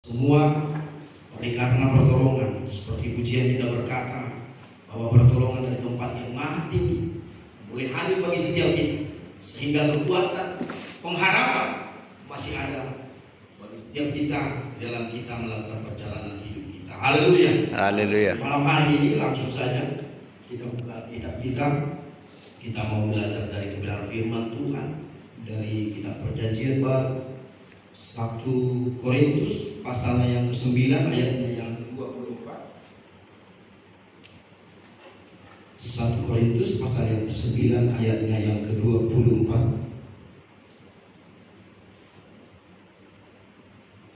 Semua oleh karena pertolongan, seperti pujian kita berkata bahwa pertolongan dari tempat yang maha tinggi boleh hadir bagi setiap kita, sehingga kekuatan pengharapan masih ada bagi setiap kita dalam kita melakukan perjalanan hidup kita. Haleluya. Haleluya. Malam hari ini langsung saja kita buka kitab kita mau belajar dari kebenaran firman Tuhan dari kitab Perjanjian Baru 1 Korintus pasalnya yang ke-9 ayatnya yang ke-24. 1 Korintus pasal yang ke-9 ayatnya yang ke-24.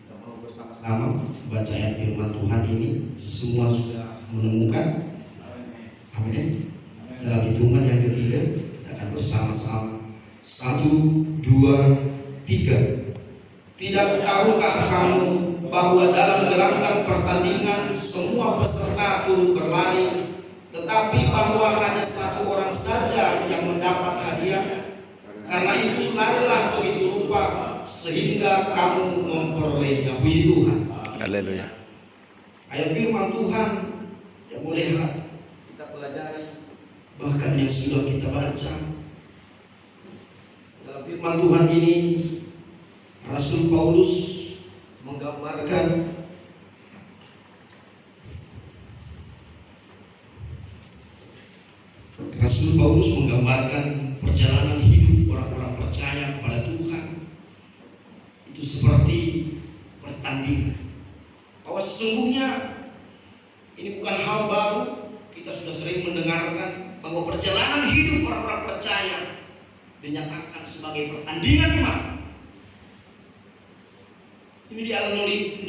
Kita mau bersama-sama baca ayat firman Tuhan ini. Semua sudah menemukan? Amin. Dalam hitungan yang ketiga kita akan bersama-sama. 1, 2, 3. Tidak tahukah kamu bahwa dalam gelanggang pertandingan semua peserta turut berlari, tetapi bahwa hanya satu orang saja yang mendapat hadiah? Karena itu larilah begitu rupa sehingga kamu memperolehnya. Puji Tuhan. Haleluya. Ayat firman Tuhan yang boleh kita pelajari, bahkan yang sudah kita baca dalam firman Tuhan ini, Rasul Paulus menggambarkan perjalanan hidup orang-orang percaya kepada Tuhan itu seperti pertandingan. Bahwa sesungguhnya ini bukan hal baru, kita sudah sering mendengarkan bahwa perjalanan hidup orang-orang percaya dinyatakan sebagai pertandingan iman. Ini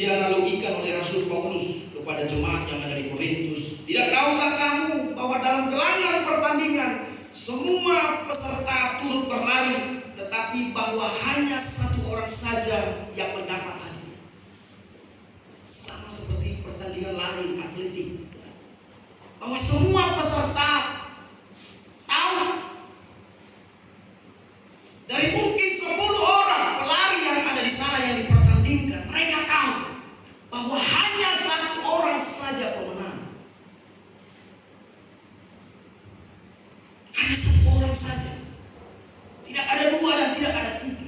dianalogikan oleh Rasul Paulus kepada jemaat yang ada di Korintus. Tidak tahukah kamu bahwa dalam gelanggang pertandingan semua peserta turut berlari, tetapi bahwa hanya satu orang saja yang mendapat hadiah? Sama seperti pertandingan lari atletik, bahwa semua peserta tahu, dari mungkin 10 orang pelari yang ada di sana yang dipertandingkan, mereka tahu bahwa hanya satu orang saja pemenang. Hanya satu orang saja. Tidak ada 2 dan tidak ada 3.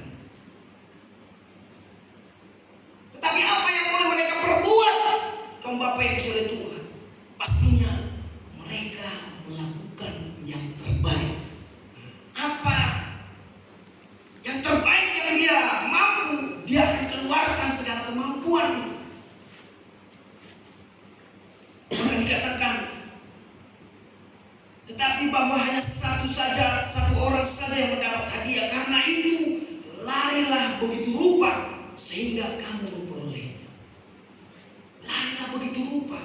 Tetapi apa yang boleh mereka perbuat, kaum Bapak Ibu Saudara Tuhan, pastinya mereka melakukan yang terbaik. Apa yang terbaik yang dia mampu, dia akan keluarkan segala kemampuan itu. Maka dikatakan, tetapi bahwa hanya satu orang saja yang mendapat hadiah. Karena itu larilah begitu rupa sehingga kamu memperoleh. Larilah begitu rupa.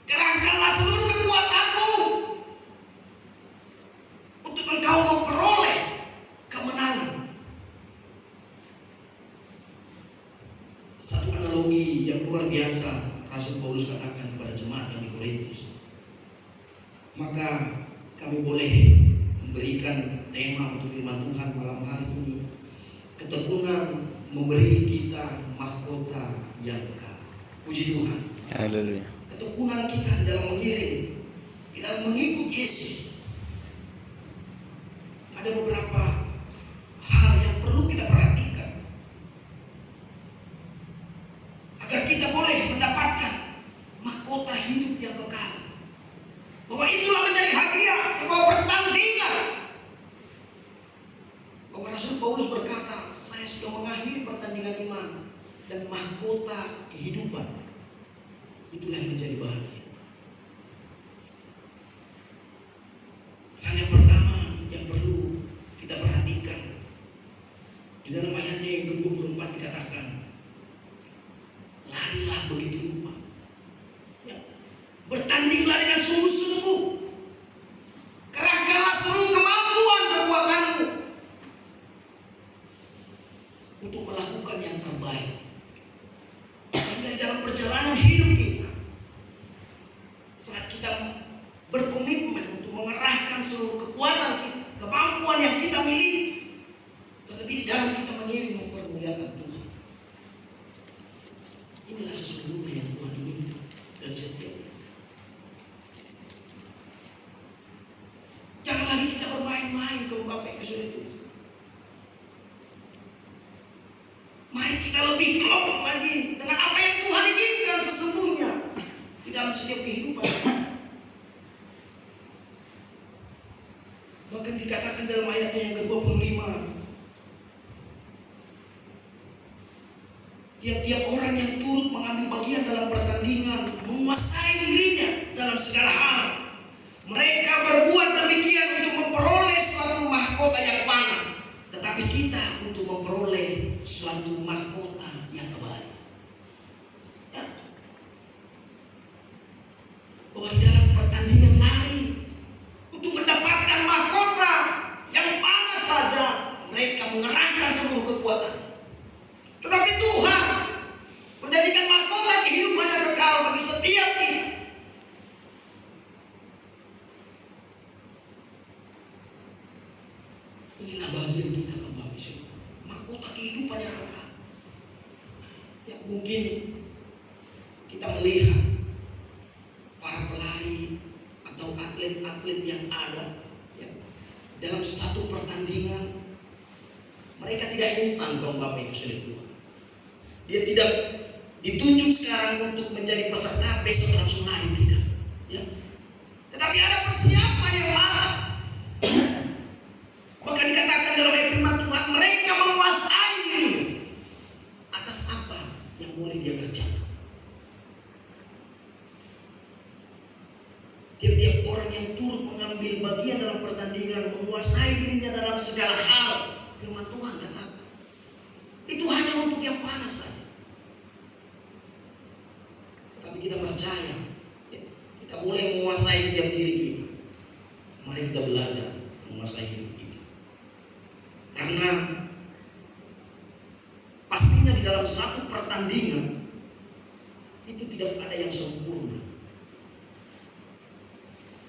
Kerahkanlah seluruh kekuatanmu untuk engkau memperoleh kemenangan. Satu analogi yang luar biasa Rasul Paulus katakan kepada jemaat yang di Korintus. Maka kami boleh memberikan tema untuk firman Tuhan malam hari ini. Ketekunan memberi kita mahkota yang kekal. Puji Tuhan. Haleluya. Ketekunan kita di dalam mengiring, di dalam mengikut Yesus. Ada beberapa hal yang perlu kita perhatikan agar kita boleh mendapatkan mahkota hidup yang kekal. Bahwa itulah menjadi hadiah sebuah pertandingan. Bahwa Rasul Paulus berkata, saya sudah mengakhiri pertandingan iman dan mahkota kehidupan. Itulah yang menjadi bahagia. Hal yang pertama yang perlu kita perhatikan, di dalam ayatnya yang ke-24 dikatakan, larilah begitu rupa. Ya. Bertandinglah dengan sungguh-sungguh. Kerahkanlah seluruh kemampuan kekuatanmu untuk melakukan yang terbaik. Sehingga di dalam perjalanan hidup kita, saat kita berkomitmen untuk mengerahkan seluruh kekuatan kita, kemampuan yang kita miliki, terlebih di dalam kita mengiring mempermuliakan Tuhan, kita lebih klop lagi dengan apa yang Tuhan inginkan sesungguhnya di dalam setiap kehidupan. Bahkan dikatakan dalam ayatnya yang ke-25, tiap-tiap orang yang turut mengambil bagian dalam pertandingan menguasai dirinya dalam segala hal. Mereka berbuat demikian untuk memperoleh suatu mahkota yang panah, tetapi kita untuk memperoleh suatu mahkota yang abadi. Ya. Bahwa di dalam pertandingan lari untuk mendapatkan mahkota yang panah saja, mereka mengerahkan seluruh kekuatan. Tetapi Tuhan menjadikan mahkota kehidupan yang kekal bagi setiap kita. Inilah bagian kita kembali, mahkota kehidupan yang kekal. Ya, mungkin kita melihat para pelari atau atlet-atlet yang ada ya, dalam satu pertandingan, mereka tidak instan kalau Bapak Ibu sudah Tuhan. Dia tidak ditunjuk sekarang untuk menjadi peserta besok langsung lari, tidak. Ya. Tetapi ada persiapan yang matang. Bahkan dikatakan dalam ayat firman Tuhan, mereka menguasai diri atas apa yang boleh dia kerjakan. Tiap-tiap orang yang turut mengambil bagian dalam pertandingan menguasai dirinya dalam segala hal. Firman Tuhan katakan itu hanya untuk yang panas saja. Tapi kita percaya ya, kita boleh menguasai setiap diri kita. Mari kita belajar menguasai hidup kita. Karena pastinya di dalam satu pertandingan itu tidak ada yang sempurna.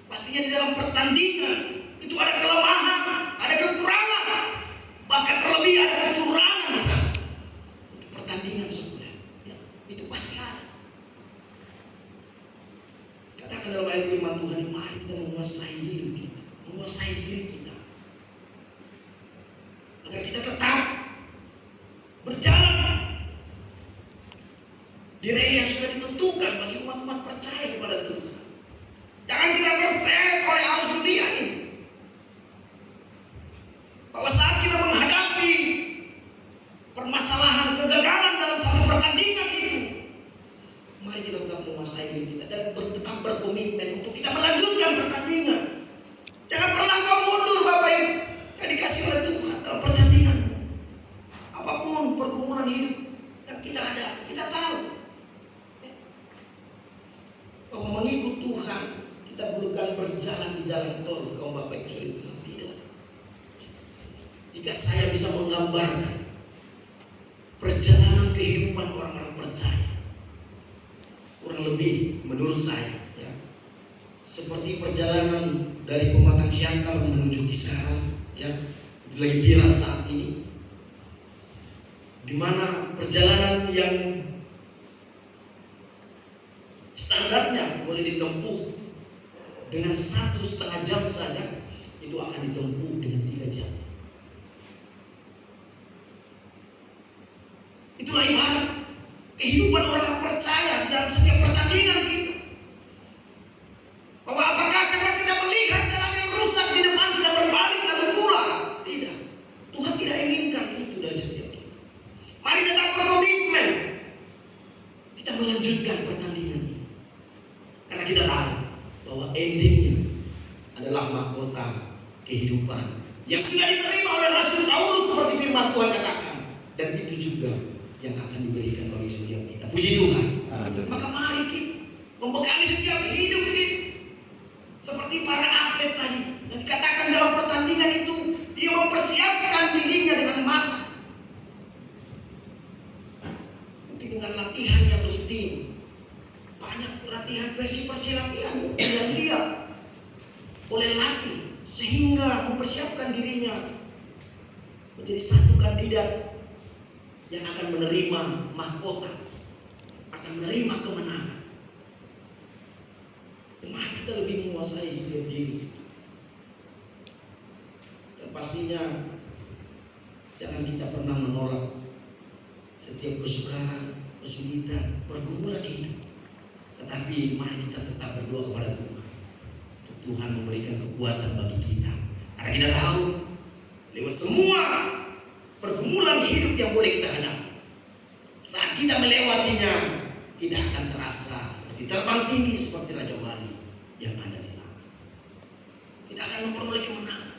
Pastinya di dalam pertandingan itu ada kelemahan, ada kekurangan, bahkan terlebih ada kecurangan di sana. Pertandingan sebulan, ya, itu pasti ada. Katakan dalam ayat firman Tuhan, mari kita menguasai diri kita, menguasai diri kita, agar kita tetap berjalan di rel yang sudah ditentukan bagi umat-umat percaya kepada Tuhan. Jangan kita terseret oleh arus dunia ini. Bahwa saat kita menghadapi permasalahan kegagalan dalam satu pertandingan itu, mari kita tetap menguasai diri kita dan tetap berkomitmen untuk kita melanjutkan pertandingan. Jangan pernah kau mundur Bapak Ibu yang dikasih oleh Tuhan dalam pertandingan. Apapun pergumulan hidup yang kita ada, kita tahu bahwa mengikut Tuhan kita bukan berjalan di jalan tol. Kau Bapak Ibu sudah bilang tidak. Jika saya bisa menggambarkan perjalanan kehidupan orang-orang percaya, kurang lebih menurut saya ya, seperti perjalanan dari Pematang Siantar menuju Kisaran ya, lagi viral saat ini, di mana perjalanan yang standarnya boleh ditempuh dengan 1,5 jam saja, itu akan ditempuh dengan 3 jam. Itulah ibarat kehidupan orang percaya dalam setiap pertandingan kita. Bahwa apakah karena kita melihat jalan yang rusak di depan kita berbalik lalu pulang? Tidak. Tuhan tidak inginkan itu dari setiap kita. Mari tetap berkomitmen. Kita melanjutkan pertandingan ini. Karena kita tahu bahwa endingnya adalah mahkota kehidupan yang sudah diterima oleh Rasul Paulus seperti firman Tuhan katakan. Dan itu juga yang akan diberikan oleh setiap kita. Puji Tuhan. Aduh. Maka mari kita membekali setiap hidup kita seperti para atlet tadi yang dikatakan dalam pertandingan itu, dia mempersiapkan dirinya dengan matang. Mungkin dengan latihan yang rutin, banyak latihan versi latihan yang dia boleh latih sehingga mempersiapkan dirinya menjadi satu kandidat yang akan menerima mahkota, akan menerima kemenangan. Mari kita lebih menguasai diri. Dan pastinya jangan kita pernah menolak setiap kesukaran, kesulitan, pergumulan hidup. Tetapi mari kita tetap berdoa kepada Tuhan, untuk Tuhan memberikan kekuatan bagi kita. Karena kita tahu lewat semua pergumulan hidup yang boleh kita hadapi, saat kita melewatinya, kita akan terasa seperti terbang tinggi seperti Raja Wali yang ada di langit. Kita akan memperoleh kemenangan.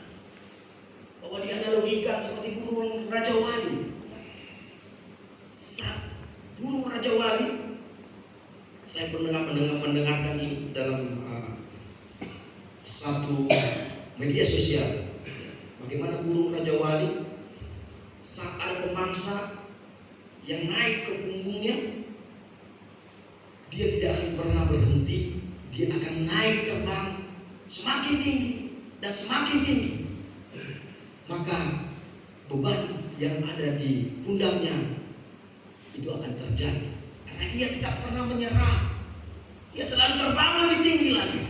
Bahwa dianalogikan seperti burung Raja Wali. Saat burung Raja Wali, saya pernah mendengarkan ini dalam satu media sosial. Bagaimana burung Raja Wali saat ada pemangsa yang naik ke punggungnya, dia tidak akan pernah berhenti. Dia akan naik terbang semakin tinggi dan semakin tinggi. Maka beban yang ada di pundaknya itu akan terjadi, karena dia tidak pernah menyerah. Dia selalu terbang lebih tinggi lagi.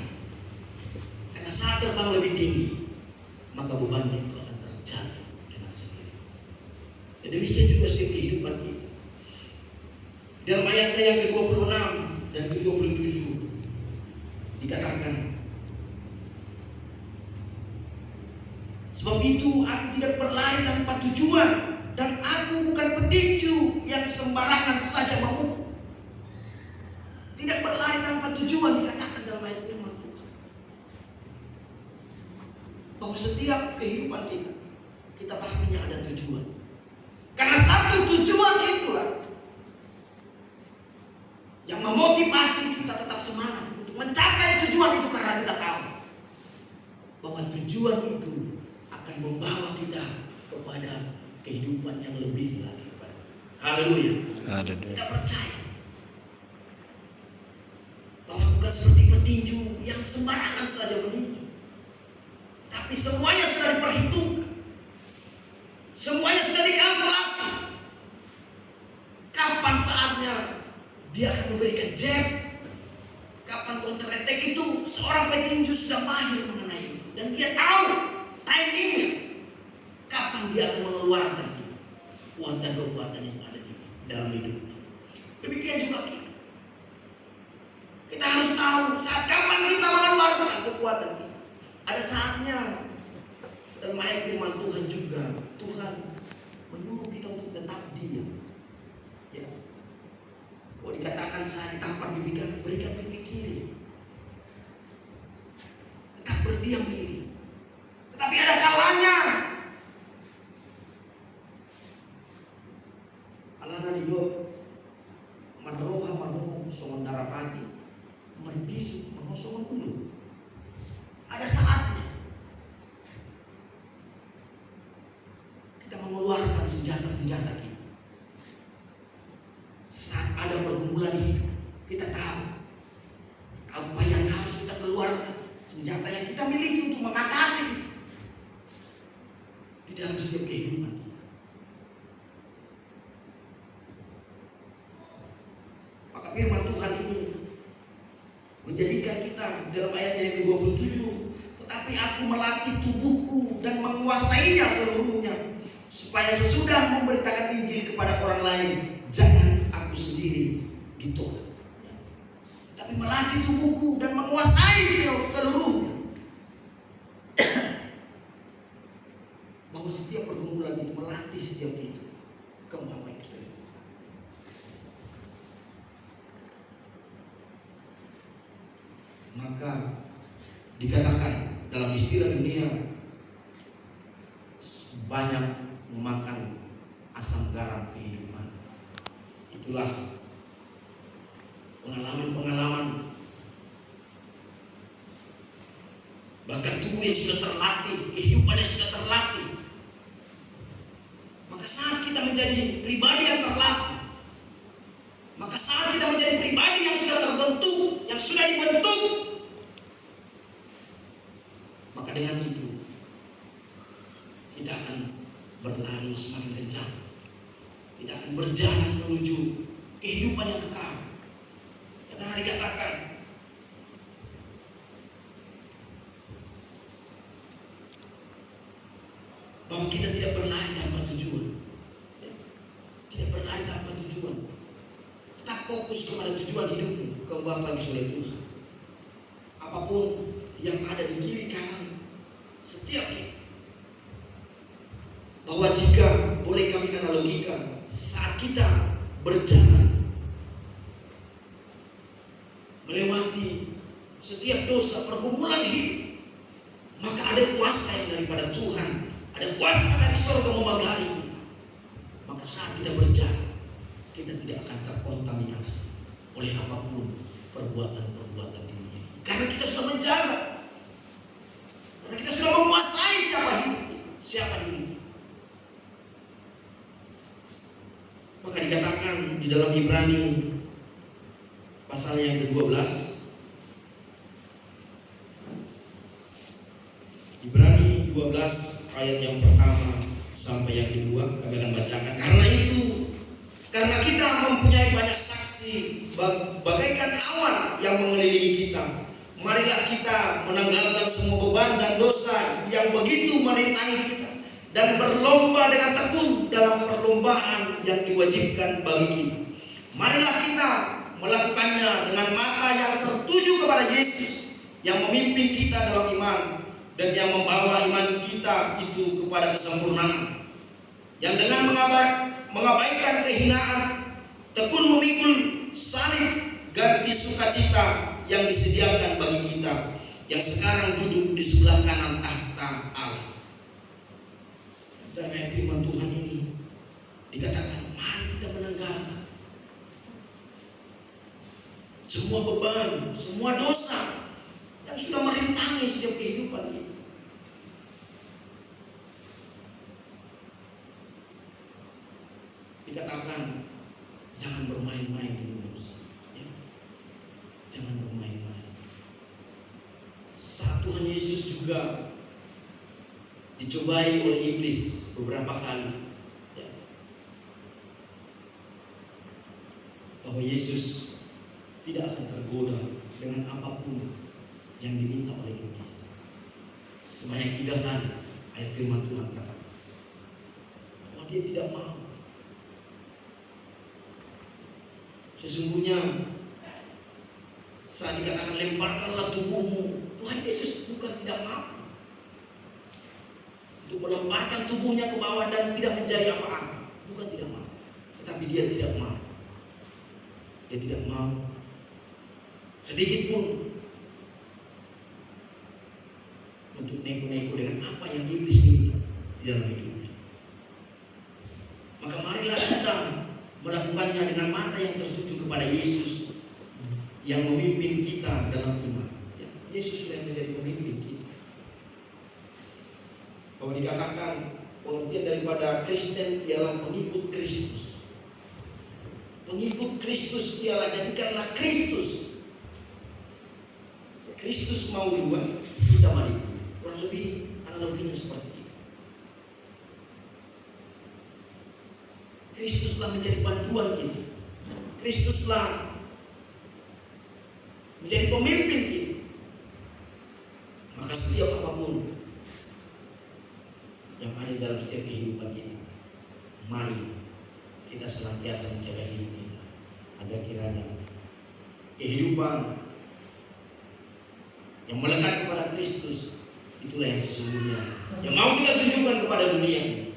Karena saat terbang lebih tinggi, maka bebannya itu akan terjatuh dengan sendiri. Ya, demikian juga setiap kehidupan kita. Dalam ayatnya yang ke-26 dan ke-27 dikatakan, sebab itu aku tidak berlari tanpa tujuan, dan aku bukan petinju yang sembarangan saja mau. Tidak berlari tanpa tujuan dikatakan dalam ayat firman Tuhan. Bahwa setiap kehidupan kita pastinya ada tujuan. Karena satu tujuan itulah yang memotivasi kita tetap semangat untuk mencapai tujuan itu, karena kita tahu bahwa tujuan itu akan membawa kita kepada kehidupan yang lebih lagi kepada. Haleluya. Kita percaya bahwa bukan seperti petinju yang sembarangan saja meninju, tapi semuanya sudah diperhitungkan, semuanya sudah dikalkulasi. Kapan saatnya dia akan memberikan jab, kapan counter attack, itu seorang petinju sudah mahir mengenai itu, dan dia tahu timingnya, kapan dia akan mengeluarkan kekuatan yang ada di dalam hidupnya. Demikian juga kita. Kita harus tahu saat kapan kita mengeluarkan kekuatan kita. Ada saatnya dalam ayat firman Tuhan juga, Tuhan menyuruh kita untuk tetap diam. Ya. Kalau dikatakan saat ditampar pipi kanan, berikan pipi kiri. Tetap berdiam diri. Tetapi ada kalanya alana dido madroha manu songon darapati merbisu manu songon ulu. Ada saatnya kita mengeluarkan senjata-senjata kita. Saat ada pergumulan hidup, kita tahu apa yang harus kita keluarkan, senjata yang kita miliki untuk mengatasi di dalam setiap kehidupan kita. Maka firman Tuhan ini menjadikan kita dalam ayat yang ke-27, tetapi aku melatih tubuhku dan menguasainya seluruhnya, supaya sesudah memberitakan Injil kepada orang lain, jangan aku sendiri ditolak. Tapi melatih tubuhku dan menguasai seluruhnya. Bahwa setiap pergumulan itu melatih setiap kita kepada baik sendiri. Maka dikatakan dalam istilah dunia, banyak memakan asam garam kehidupan. Itulah pengalaman-pengalaman, bahkan tubuh yang sudah terlatih, kehidupan yang sudah terlatih. Maka saat kita menjadi pribadi yang terlatih, maka saat kita menjadi pribadi yang sudah terbentuk, yang sudah dibentuk, maka dengan itu kita akan berlari semakin kencang. Kita akan berjalan menuju kehidupan yang kekal. Karena dikatakan bahwa kita tidak berlari tanpa tujuan, tidak berlari tanpa Tuhan. Tetap fokus kepada tujuan hidupmu, kebahagiaan oleh Tuhan. Apapun yang ada di kiri kanan setiap kita, bahwa jika boleh kami analogikan, saat kita berjalan melewati setiap dosa pergumulan hidup, maka ada kuasa yang daripada Tuhan, ada kuasa dari surga memagari kita. Maka saat kita berjalan, kita tidak akan terkontaminasi oleh apapun perbuatan-perbuatan dunia ini. Karena kita sudah menjaga, karena kita sudah menguasai siapa hidup kita, siapa diri kita. Maka dikatakan di dalam Ibrani pasal yang ke-12, Ibrani 12 ayat yang pertama sampai yang kedua kami akan bacakan. Karena kita mempunyai banyak saksi bagaikan awan yang mengelilingi kita, marilah kita menanggalkan semua beban dan dosa yang begitu merintangi kita, dan berlomba dengan tekun dalam perlombaan yang diwajibkan bagi kita. Marilah kita melakukannya dengan mata yang tertuju kepada Yesus yang memimpin kita dalam iman dan yang membawa iman kita itu kepada kesempurnaan, yang dengan mengabaikan kehinaan tekun memikul salib ganti sukacita yang disediakan bagi kita yang sekarang duduk di sebelah kanan tahta Allah. Dan firman Tuhan ini dikatakan, mari kita menanggalkan semua beban, semua dosa yang sudah merintangi setiap kehidupan kita. Dikatakan, jangan bermain-main dengan dosa, ya. Jangan bermain-main. Saat Tuhan Yesus juga dicobai oleh iblis beberapa kali, ya, bahwa Yesus tidak akan tergoda dengan apapun yang diminta oleh iblis. Sebanyak 3 kali ayat firman Tuhan kata bahwa dia tidak mau. Sesungguhnya saat dikatakan lemparkanlah tubuhmu, Tuhan Yesus bukan tidak mau untuk melemparkan tubuhnya ke bawah dan tidak mencari apa-apa, bukan tidak mau, tetapi dia tidak mau. Dia tidak mau sedikit pun untuk neko-neko dengan apa yang iblis minta di dalam hidupnya. Maka marilah kita melakukannya dengan mata yang tertuju kepada Yesus yang memimpin kita dalam iman. Ya, Yesus sudah menjadi pemimpin kita. Bahwa dikatakan pengertian daripada Kristen ialah pengikut Kristus. Pengikut Kristus ialah jadikanlah Kristus. Kristus mau duluan, kita mari. Kurang lebih analoginya seperti itu. Kristuslah menjadi panduan kita. Kristuslah menjadi pemimpin kita. Maka setiap apapun yang ada dalam setiap kehidupan kita, mari kita senantiasa menjaga hidup kita agar kiranya kehidupan yang melekat kepada Kristus itulah yang sesungguhnya yang mau kita tunjukkan kepada dunia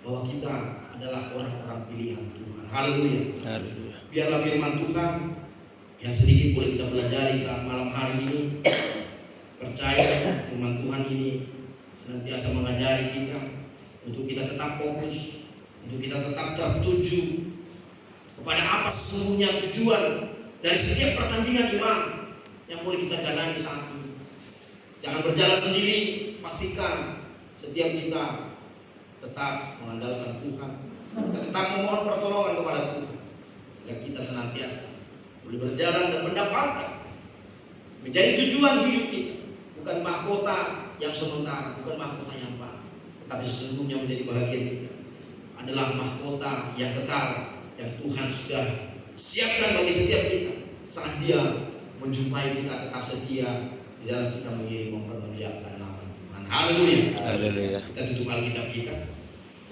bahwa kita adalah orang-orang pilihan Tuhan. Haleluya. Biarlah firman Tuhan yang sedikit boleh kita pelajari saat malam hari ini, percaya firman Tuhan ini senantiasa mengajari kita untuk kita tetap fokus, untuk kita tetap tertuju kepada apa sesungguhnya tujuan dari setiap pertandingan iman yang boleh kita jalani saat ini. Jangan berjalan sendiri, pastikan setiap kita tetap mengandalkan Tuhan. Kita tetap memohon pertolongan kepada Tuhan agar kita senantiasa boleh berjalan dan mendapatkan menjadi tujuan hidup kita, bukan mahkota yang sementara, bukan mahkota yang baru, tetapi sesungguhnya menjadi bahagian kita adalah mahkota yang kekal yang Tuhan sudah siapkan bagi setiap kita saat Dia menjumpai kita tetap setia di dalam kita mengiring mempermuliakan nama Tuhan. Haleluya. Haleluya. Kita tutup Alkitab kita.